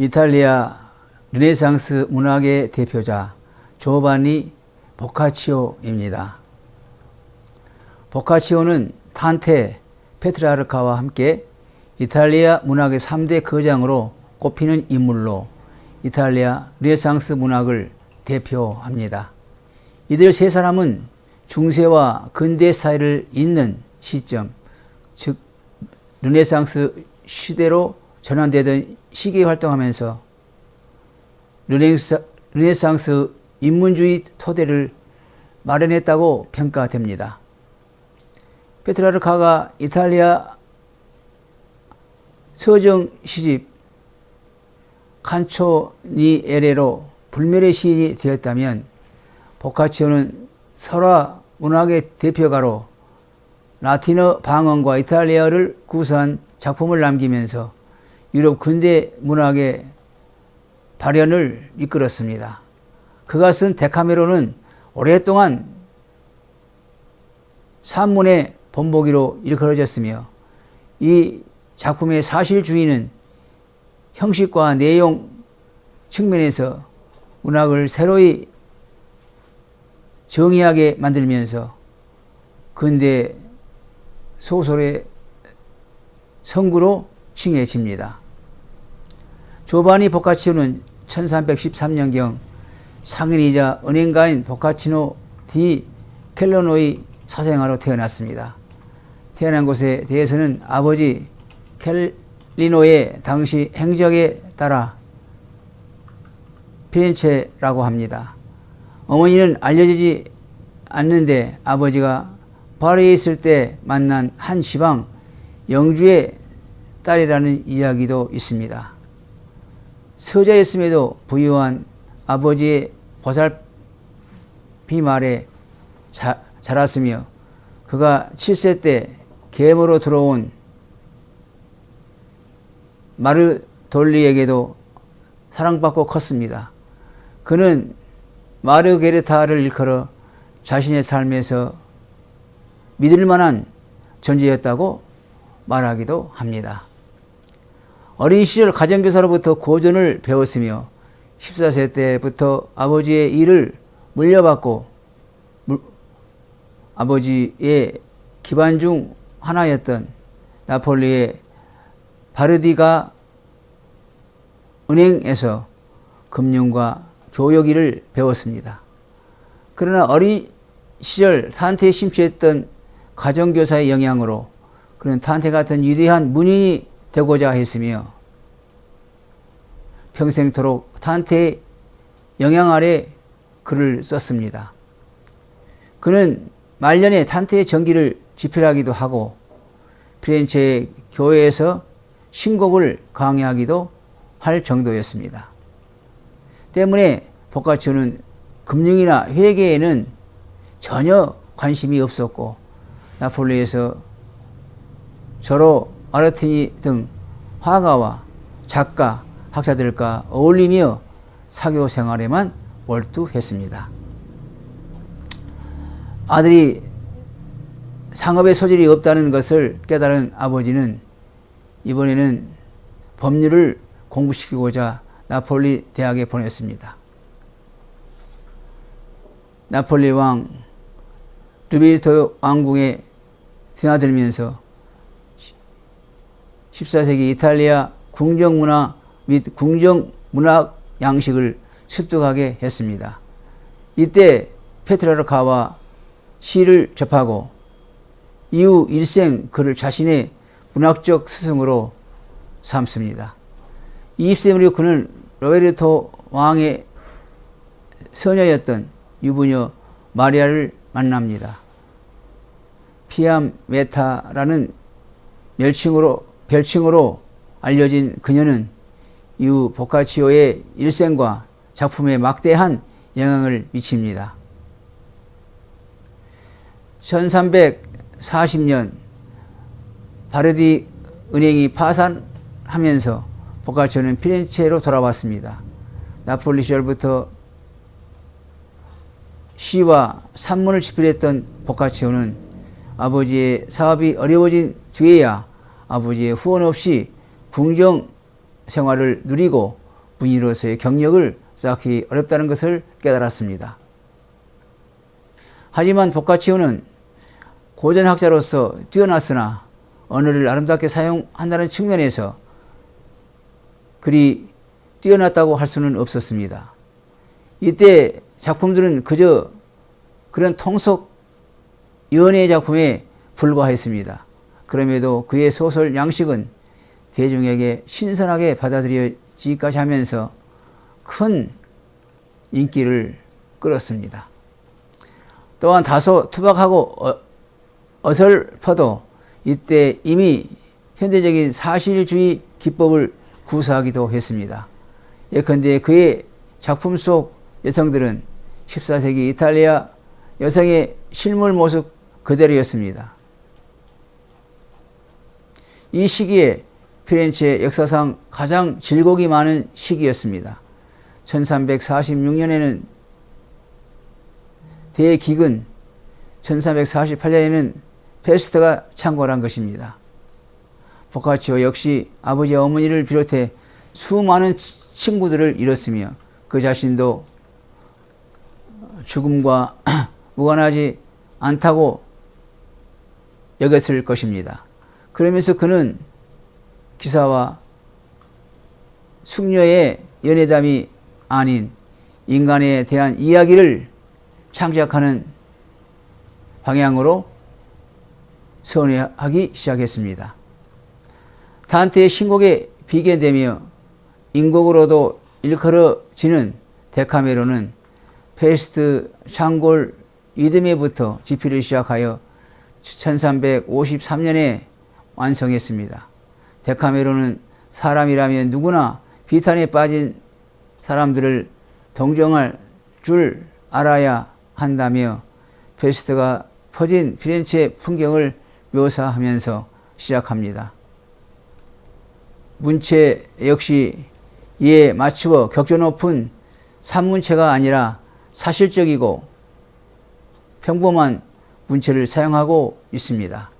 이탈리아 르네상스 문학의 대표자 조반니 보카치오입니다. 보카치오는 단테, 페트라르카와 함께 이탈리아 문학의 3대 거장으로 꼽히는 인물로 이탈리아 르네상스 문학을 대표합니다. 이들 세 사람은 중세와 근대 사이를 잇는 시점, 즉 르네상스 시대로 전환되던 시기에 활동하면서 르네상스 인문주의 토대를 마련했다고 평가됩니다. 페트라르카가 이탈리아 서정 시집 칸초니에레로 불멸의 시인이 되었다면 보카치오는 설화 문학의 대표가로 라틴어 방언과 이탈리아어를 구사한 작품을 남기면서 유럽 근대 문학의 발현을 이끌었습니다. 그가 쓴 데카메론은 오랫동안 산문의 본보기로 일컬어졌으며 이 작품의 사실주의는 형식과 내용 측면에서 문학을 새로이 정의하게 만들면서 근대 소설의 성구로 칭해집니다. 조바니 보카치오는 1313년경 상인이자 은행가인 보카치노 디 켈로노의 사생아로 태어났습니다. 태어난 곳에 대해서는 아버지 켈리노의 당시 행적에 따라 피렌체라고 합니다. 어머니는 알려지지 않는데 아버지가 파리에 있을 때 만난 한 시방 영주의 딸이라는 이야기도 있습니다. 서자였음에도 부유한 아버지의 보살핌 아래 자랐으며 그가 7세 때 계모로 들어온 마르돌리에게도 사랑받고 컸습니다. 그는 마르게르타를 일컬어 자신의 삶에서 믿을 만한 존재였다고 말하기도 합니다. 어린 시절 가정교사로부터 고전을 배웠으며 14세 때부터 아버지의 일을 물려받고 아버지의 기반 중 하나였던 나폴리의 바르디가 은행에서 금융과 교역 일을 배웠습니다. 그러나 어린 시절 탄테에 심취했던 가정교사의 영향으로 그는 탄테 같은 위대한 문인이 되고자 했으며 평생토록 탄테의 영향 아래 글을 썼습니다. 그는 말년에 탄테의 전기를 집필하기도 하고 피렌체의 교회에서 신곡을 강의하기도 할 정도였습니다. 때문에 보카치오는 금융이나 회계에는 전혀 관심이 없었고 나폴리에서 저로 아르티니 등 화가와 작가, 학자들과 어울리며 사교 생활에만 몰두했습니다. 아들이 상업의 소질이 없다는 것을 깨달은 아버지는 이번에는 법률을 공부시키고자 나폴리 대학에 보냈습니다. 나폴리 왕 르베르토 왕궁에 드나들면서 14세기 이탈리아 궁정문화 및 궁정문학 양식을 습득하게 했습니다. 이때 페트라르카와 시를 접하고 이후 일생 그를 자신의 문학적 스승으로 삼습니다. 20세 무렵 그는 로베르토 왕의 서녀였던 유부녀 마리아를 만납니다. 피아메타라는 별칭으로 알려진 그녀는 이후 보카치오의 일생과 작품에 막대한 영향을 미칩니다. 1340년 바르디 은행이 파산하면서 보카치오는 피렌체로 돌아왔습니다. 나폴리 시절부터 시와 산문을 집필했던 보카치오는 아버지의 사업이 어려워진 뒤에야 아버지의 후원 없이 궁정 생활을 누리고 군인으로서의 경력을 쌓기 어렵다는 것을 깨달았습니다. 하지만 보카치오는 고전학자로서 뛰어났으나 언어를 아름답게 사용한다는 측면에서 그리 뛰어났다고 할 수는 없었습니다. 이때 작품들은 그저 그런 통속 연애 작품에 불과했습니다. 그럼에도 그의 소설 양식은 대중에게 신선하게 받아들여지기까지 하면서 큰 인기를 끌었습니다. 또한 다소 투박하고 어설퍼도 이때 이미 현대적인 사실주의 기법을 구사하기도 했습니다. 예컨대 그의 작품 속 여성들은 14세기 이탈리아 여성의 실물 모습 그대로였습니다. 이 시기에 피렌체의 역사상 가장 질곡이 많은 시기였습니다. 1346년에는 대기근, 1348년에는 페스트가 창궐한 것입니다. 보카치오 역시 아버지와 어머니를 비롯해 수많은 친구들을 잃었으며 그 자신도 죽음과 무관하지 않다고 여겼을 것입니다. 그러면서 그는 기사와 숙녀의 연애담이 아닌 인간에 대한 이야기를 창작하는 방향으로 선회하기 시작했습니다. 단테의 신곡에 비견되며 인곡으로도 일컬어지는 데카메론은 페스트 창골 이듬해부터 집필을 시작하여 1353년에 완성했습니다. 데카메론은 사람이라면 누구나 비탄에 빠진 사람들을 동정할 줄 알아야 한다며 페스트가 퍼진 피렌체 풍경을 묘사하면서 시작합니다. 문체 역시 이에 맞추어 격조 높은 산문체가 아니라 사실적이고 평범한 문체를 사용하고 있습니다.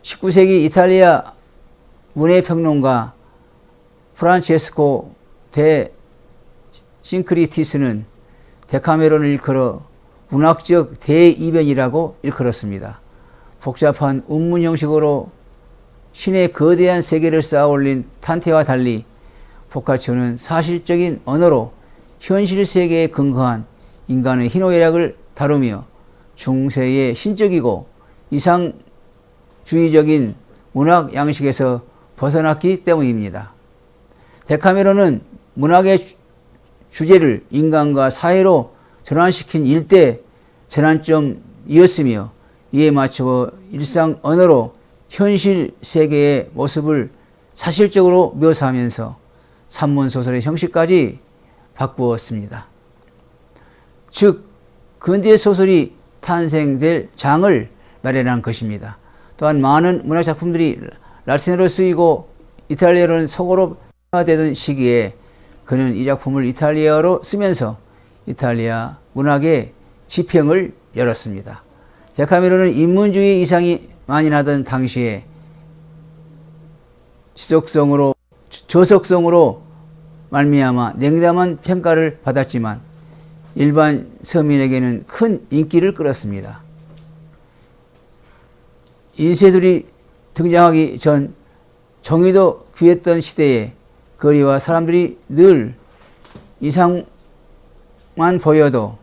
19세기 이탈리아 문해평론가 프란체스코 데 싱크리티스는 데카메론을 일컬어 문학적 대이변이라고 일컬었습니다. 복잡한 운문 형식으로 신의 거대한 세계를 쌓아올린 탄테와 달리 보카치오는 사실적인 언어로 현실 세계에 근거한 인간의 희노애락을 다루며 중세의 신적이고 이상주의적인 문학 양식에서 벗어났기 때문입니다. 데카메론은 문학의 주제를 인간과 사회로 전환시킨 일대 전환점이었으며 이에 맞추어 일상 언어로 현실 세계의 모습을 사실적으로 묘사하면서 산문소설의 형식까지 바꾸었습니다. 즉 근대 소설이 탄생될 장을 마련한 것입니다. 또한 많은 문학작품들이 라틴어로 쓰이고 이탈리아어로는 속어로 되던 시기에 그는 이 작품을 이탈리아어로 쓰면서 이탈리아 문학의 지평을 열었습니다. 데카메론은 인문주의 이상이 만연하던 당시에 저속성으로 말미암아 냉담한 평가를 받았지만 일반 서민에게는 큰 인기를 끌었습니다. 인쇄들이 등장하기 전 종이도 귀했던 시대에 거리와 사람들이 늘 이상만 보여도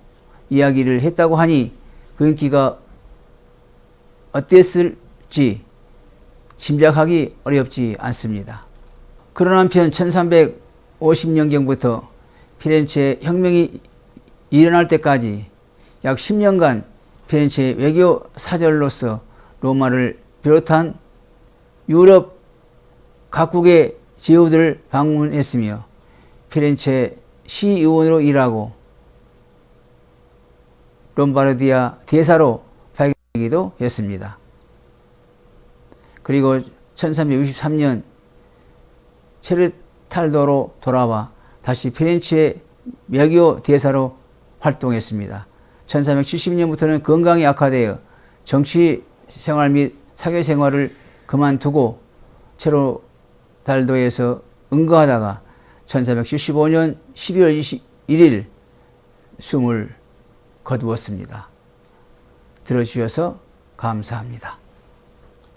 이야기를 했다고 하니 그 인기가 어땠을지 짐작하기 어렵지 않습니다. 그러나 한편 1350년경부터 피렌체 혁명이 일어날 때까지 약 10년간 피렌체 외교 사절로서 로마를 비롯한 유럽 각국의 제후들을 방문했으며 피렌체 시의원으로 일하고 롬바르디아 대사로 발견되기도 했습니다. 그리고 1363년 체르탈도로 돌아와 다시 피렌체 외교 대사로 활동했습니다. 1370년부터는 건강이 악화되어 정치 생활 및 사교 생활을 그만두고 체르탈도에서 응거하다가 1475년 12월 21일 숨을 거두었습니다. 들어주셔서 감사합니다.